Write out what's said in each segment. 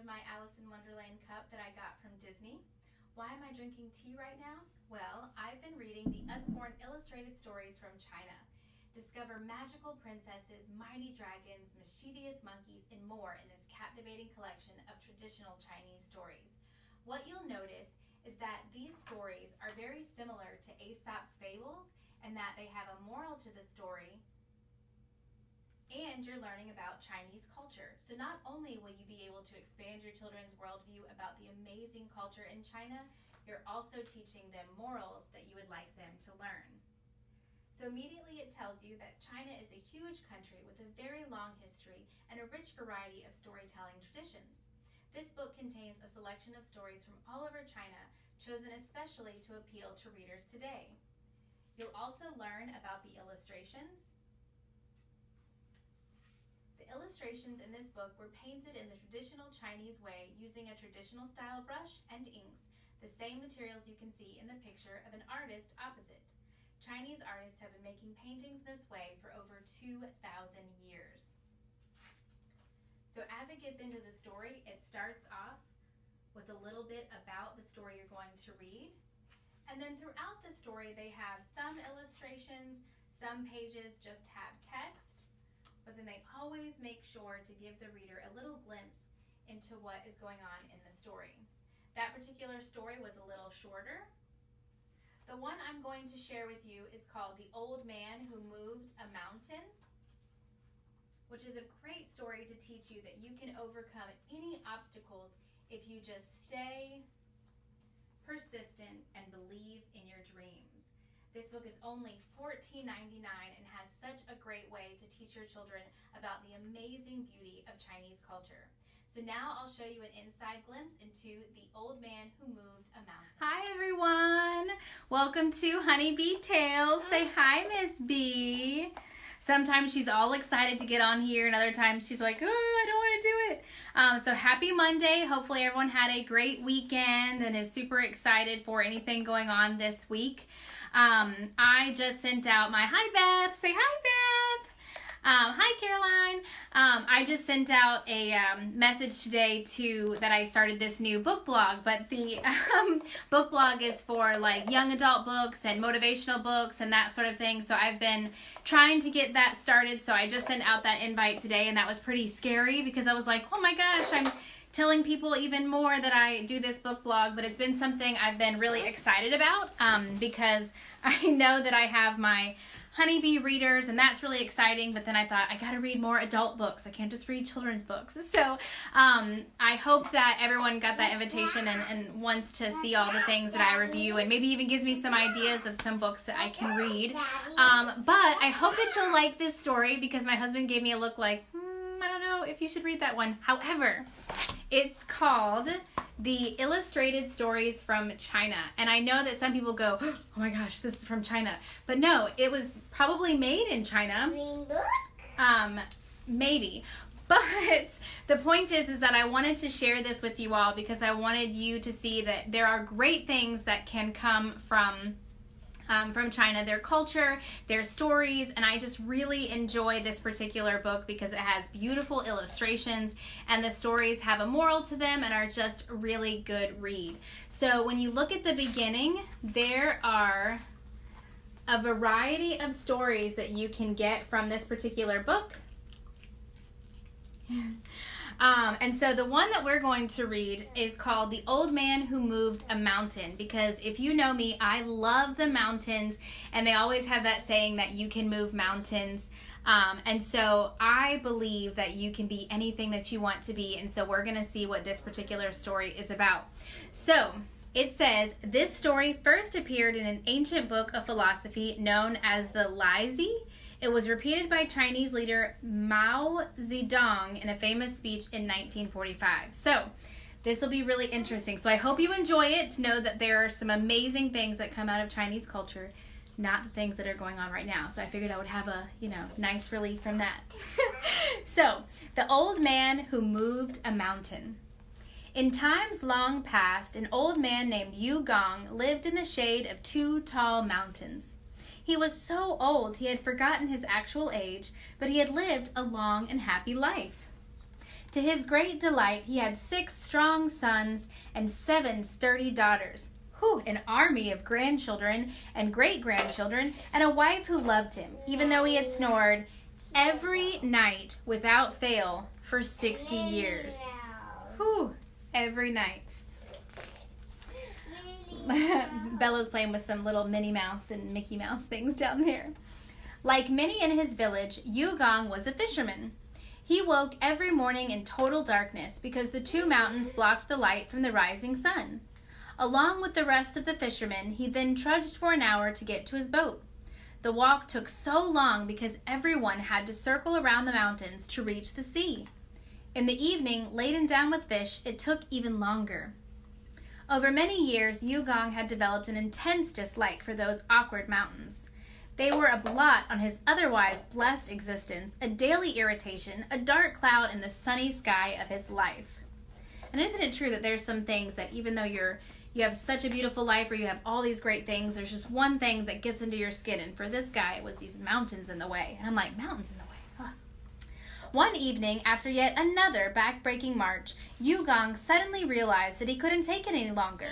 of my Alice in Wonderland cup that I got from Disney. Why am I drinking tea right now? Well, I've been reading the Usborne illustrated stories from China. Discover magical princesses, mighty dragons, mischievous monkeys, and more in this captivating collection of traditional Chinese stories. What you'll notice is that these stories are very similar to Aesop's fables and that they have a moral to the story, and you're learning about Chinese culture. So not only will you be able to expand your children's worldview about the amazing culture in China, you're also teaching them morals that you would like them to learn. So immediately it tells you that China is a huge country with a very long history and a rich variety of storytelling traditions. This book contains a selection of stories from all over China, chosen especially to appeal to readers today. You'll also learn about the illustrations. The illustrations in this book were painted in the traditional Chinese way using a traditional style brush and inks, the same materials you can see in the picture of an artist opposite. Chinese artists have been making paintings this way for over 2,000 years. So as it gets into the story, it starts off with a little bit about the story you're going to read. And then throughout the story, they have some illustrations, some pages just have text, but then they always make sure to give the reader a little glimpse into what is going on in the story. That particular story was a little shorter. The one I'm going to share with you is called The Old Man Who Moved a Mountain, which is a great story to teach you that you can overcome any obstacles if you just stay persistent and believe in your dreams. This book is only $14.99 and has such a great way to teach your children about the amazing beauty of Chinese culture. So now I'll show you an inside glimpse into The Old Man Who Moved a Mountain. Hi everyone! Welcome to Honeybee Tales. Say hi, Miss B. Sometimes she's all excited to get on here and other times she's like, oh, I don't want to do it. So happy Monday. Hopefully everyone had a great weekend and is super excited for anything going on this week. I just sent out my hi Beth. Say hi Beth. Hi Caroline. I just sent out a message today that I started this new book blog, but the book blog is for like young adult books and motivational books and that sort of thing. So I've been trying to get that started. So I just sent out that invite today, and that was pretty scary because I was like, oh my gosh, I'm telling people even more that I do this book blog, but it's been something I've been really excited about because I know that I have my Honeybee readers, and that's really exciting, but then I thought I gotta read more adult books. I can't just read children's books. So I hope that everyone got that invitation and wants to see all the things that I review, and maybe even gives me some ideas of some books that I can read. But I hope that you'll like this story because my husband gave me a look like, I don't know if you should read that one. However, it's called The Illustrated Stories from China. And I know that some people go, oh my gosh, this is from China. But no, it was probably made in China. Green book? Maybe. But the point is that I wanted to share this with you all because I wanted you to see that there are great things that can come from China, their culture, their stories, and I just really enjoy this particular book because it has beautiful illustrations and the stories have a moral to them and are just a really good read. So when you look at the beginning, there are a variety of stories that you can get from this particular book. And so the one that we're going to read is called The Old Man Who Moved a Mountain, because if you know me, I love the mountains, and they always have that saying that you can move mountains. And so I believe that you can be anything that you want to be, and so we're going to see what this particular story is about. So it says, this story first appeared in an ancient book of philosophy known as the Li. It was repeated by Chinese leader Mao Zedong in a famous speech in 1945. So this will be really interesting. So I hope you enjoy it, to know that there are some amazing things that come out of Chinese culture, not the things that are going on right now. So I figured I would have a, nice relief from that. So, The Old Man Who Moved a Mountain. In times long past, an old man named Yu Gong lived in the shade of two tall mountains. He was so old he had forgotten his actual age, but he had lived a long and happy life. To his great delight, he had 6 strong sons and 7 sturdy daughters. An army of grandchildren and great-grandchildren, and a wife who loved him, even though he had snored every night without fail for 60 years. Every night. Bella's playing with some little Minnie Mouse and Mickey Mouse things down there. Like many in his village, Yugong was a fisherman. He woke every morning in total darkness because the 2 mountains blocked the light from the rising sun. Along with the rest of the fishermen, he then trudged for an hour to get to his boat. The walk took so long because everyone had to circle around the mountains to reach the sea. In the evening, laden down with fish, it took even longer. Over many years, Yugong had developed an intense dislike for those awkward mountains. They were a blot on his otherwise blessed existence, a daily irritation, a dark cloud in the sunny sky of his life. And isn't it true that there's some things that even though you have such a beautiful life or you have all these great things, there's just one thing that gets into your skin. And for this guy, it was these mountains in the way. And I'm like, mountains in the way. One evening, after yet another back-breaking march, Yugong suddenly realized that he couldn't take it any longer.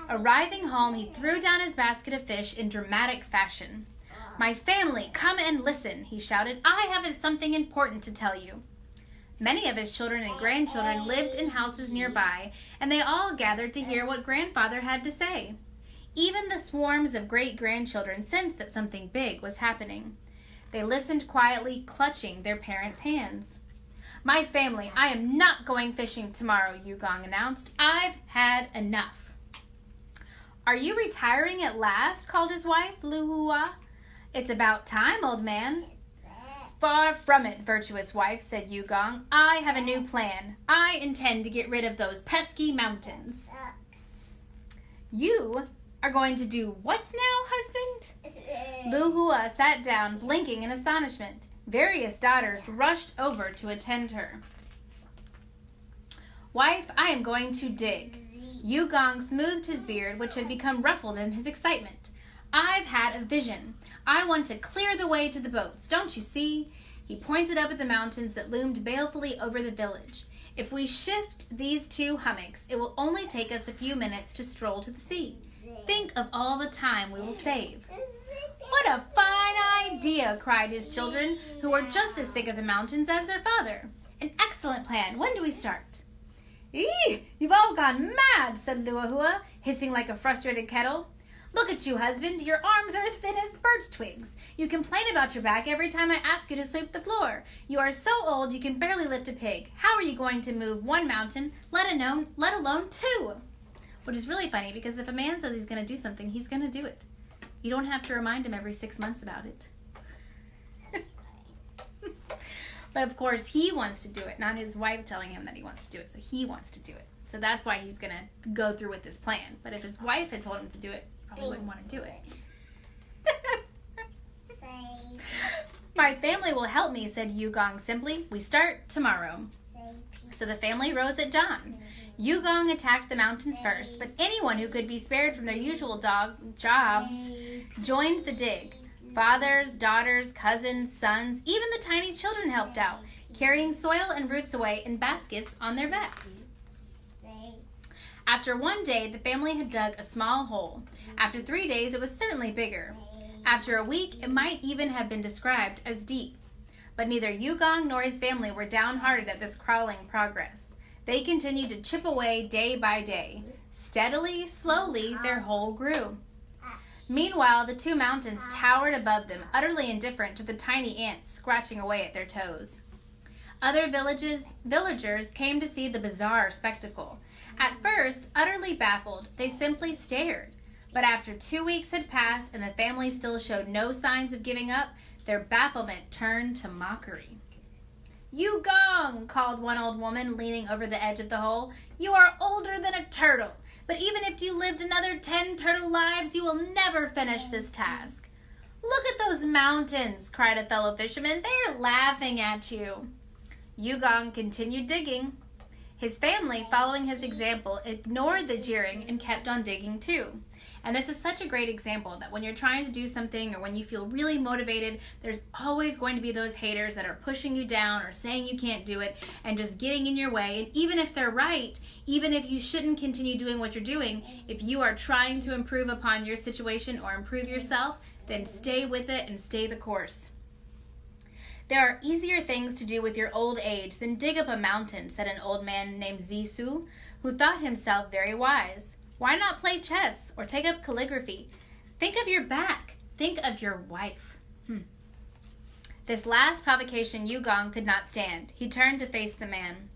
Arriving home, he threw down his basket of fish in dramatic fashion. "My family, come and listen," he shouted. "I have something important to tell you." Many of his children and grandchildren lived in houses nearby, and they all gathered to hear what grandfather had to say. Even the swarms of great-grandchildren sensed that something big was happening. They listened quietly, clutching their parents' hands. "My family, I am not going fishing tomorrow," Yugong announced. "I've had enough." "Are you retiring at last?" called his wife, Luhua. "It's about time, old man." "Far from it, virtuous wife," said Yugong. "I have a new plan. I intend to get rid of those pesky mountains." "You are going to do what now, husband?" Luhua sat down, blinking in astonishment. Various daughters rushed over to attend her. "Wife, I am going to dig." Yugong smoothed his beard, which had become ruffled in his excitement. "I've had a vision. I want to clear the way to the boats. Don't you see?" He pointed up at the mountains that loomed balefully over the village. "If we shift these 2 hummocks, it will only take us a few minutes to stroll to the sea. Think of all the time we will save." "What a fine idea!" cried his children, who were just as sick of the mountains as their father. "An excellent plan. When do we start?" "Eee! You've all gone mad," said Luahua, hissing like a frustrated kettle. "Look at you, husband. Your arms are as thin as birch twigs. You complain about your back every time I ask you to sweep the floor. You are so old you can barely lift a pig. How are you going to move 1 mountain, let alone 2? Which is really funny because if a man says he's going to do something, he's going to do it. You don't have to remind him every 6 months about it. But of course, he wants to do it, not his wife telling him that he wants to do it. So he wants to do it. So that's why he's going to go through with this plan. But if his wife had told him to do it, he probably wouldn't want to do it. "My family will help me," said Yugong simply. "We start tomorrow." So the family rose at dawn. Yugong attacked the mountains first, but anyone who could be spared from their usual jobs joined the dig. Fathers, daughters, cousins, sons, even the tiny children helped out, carrying soil and roots away in baskets on their backs. After 1 day, the family had dug a small hole. After 3 days, it was certainly bigger. After a week, it might even have been described as deep. But neither Yugong nor his family were downhearted at this crawling progress. They continued to chip away day by day. Steadily, slowly, their hole grew. Meanwhile, the 2 mountains towered above them, utterly indifferent to the tiny ants scratching away at their toes. Other villagers came to see the bizarre spectacle. At first, utterly baffled, they simply stared. But after 2 weeks had passed and the family still showed no signs of giving up, their bafflement turned to mockery. "Yugong," called one old woman, leaning over the edge of the hole, "you are older than a turtle. But even if you lived another 10 turtle lives, you will never finish this task." "Look at those mountains," cried a fellow fisherman. "They are laughing at you." Yugong continued digging. His family, following his example, ignored the jeering and kept on digging too. And this is such a great example that when you're trying to do something or when you feel really motivated, there's always going to be those haters that are pushing you down or saying you can't do it and just getting in your way. And even if they're right, even if you shouldn't continue doing what you're doing, if you are trying to improve upon your situation or improve yourself, then stay with it and stay the course. There are easier things to do with your old age than dig up a mountain, said an old man named Zisu, who thought himself very wise. Why not play chess or take up calligraphy? Think of your back. Think of your wife. This last provocation Yugong could not stand. He turned to face the man.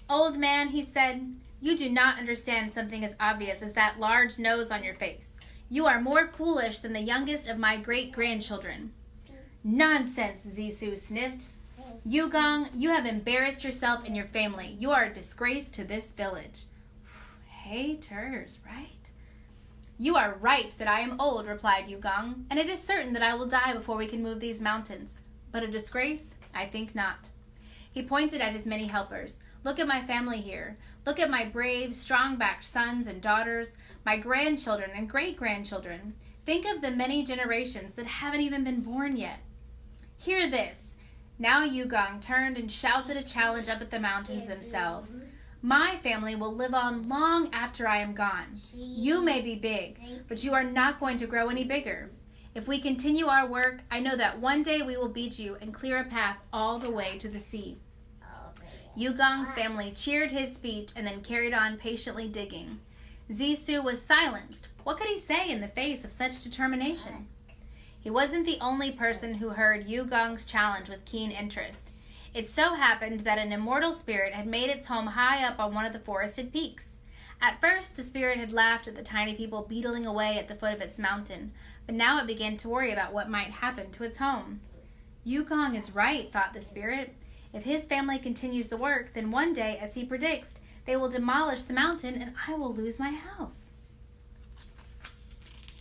Old man, he said, you do not understand something as obvious as that large nose on your face. You are more foolish than the youngest of my great-grandchildren. Nonsense, Zisu sniffed. Yugong, you have embarrassed yourself and your family. You are a disgrace to this village. Haters, right? You are right that I am old, replied Yugong, and it is certain that I will die before we can move these mountains. But a disgrace? I think not. He pointed at his many helpers. Look at my family here. Look at my brave, strong-backed sons and daughters, my grandchildren and great-grandchildren. Think of the many generations that haven't even been born yet. Hear this. Now Yugong turned and shouted a challenge up at the mountains themselves. My family will live on long after I am gone. You may be big, but you are not going to grow any bigger. If we continue our work, I know that one day we will beat you and clear a path all the way to the sea. Yugong's family cheered his speech and then carried on patiently digging. Zisu was silenced. What could he say in the face of such determination? He wasn't the only person who heard Yugong's challenge with keen interest. It so happened that an immortal spirit had made its home high up on one of the forested peaks. At first, the spirit had laughed at the tiny people beetling away at the foot of its mountain, but now it began to worry about what might happen to its home. Yugong is right, thought the spirit. If his family continues the work, then one day, as he predicts, they will demolish the mountain and I will lose my house.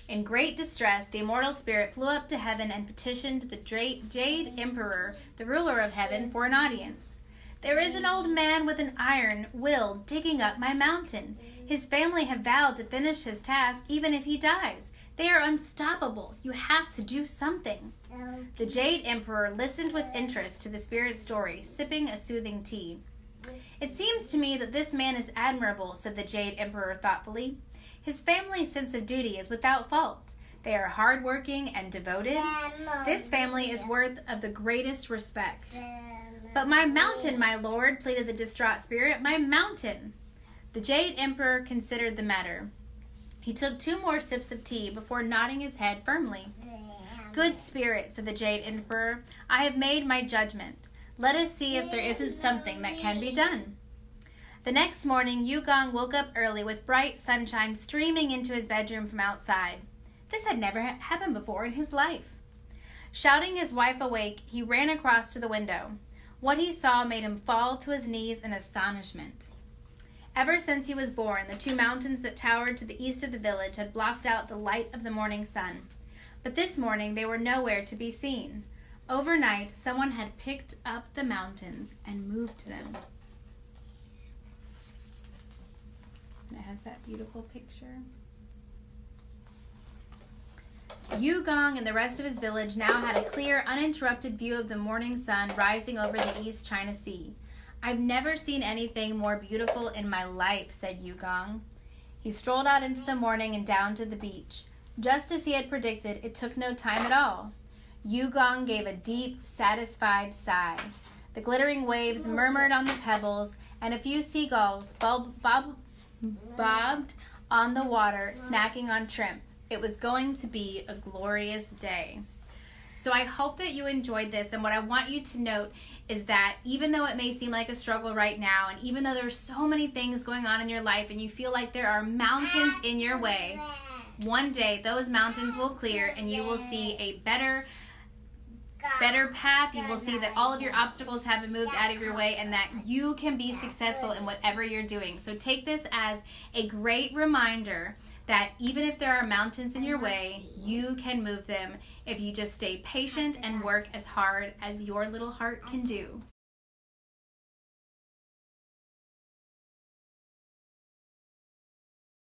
In great distress, the immortal spirit flew up to heaven and petitioned the Jade Emperor, the ruler of heaven, for an audience. There is an old man with an iron will digging up my mountain. His family have vowed to finish his task even if he dies. They are unstoppable. You have to do something. The Jade Emperor listened with interest to the spirit's story, sipping a soothing tea. It seems to me that this man is admirable, said the Jade Emperor thoughtfully. His family's sense of duty is without fault. They are hardworking and devoted. This family is worth of the greatest respect. But my mountain, my lord, pleaded the distraught spirit, my mountain. The Jade Emperor considered the matter. He took 2 more sips of tea before nodding his head firmly. Good spirit, said the Jade Emperor, I have made my judgment. Let us see if there isn't something that can be done. The next morning, Yugong woke up early with bright sunshine streaming into his bedroom from outside. This had never happened before in his life. Shouting his wife awake, he ran across to the window. What he saw made him fall to his knees in astonishment. Ever since he was born, the 2 mountains that towered to the east of the village had blocked out the light of the morning sun. But this morning, they were nowhere to be seen. Overnight, someone had picked up the mountains and moved them. It has that beautiful picture. Yugong and the rest of his village now had a clear, uninterrupted view of the morning sun rising over the East China Sea. I've never seen anything more beautiful in my life, said Yugong. He strolled out into the morning and down to the beach. Just as he had predicted, it took no time at all. Yugong gave a deep, satisfied sigh. The glittering waves murmured on the pebbles, and a few seagulls bobbed on the water, snacking on shrimp. It was going to be a glorious day. So I hope that you enjoyed this, and what I want you to note is that even though it may seem like a struggle right now, and even though there's so many things going on in your life and you feel like there are mountains in your way, one day those mountains will clear and you will see a better path. You will see that all of your obstacles have been moved out of your way and that you can be successful in whatever you're doing. So take this as a great reminder that even if there are mountains in your way, you can move them if you just stay patient and work as hard as your little heart can do.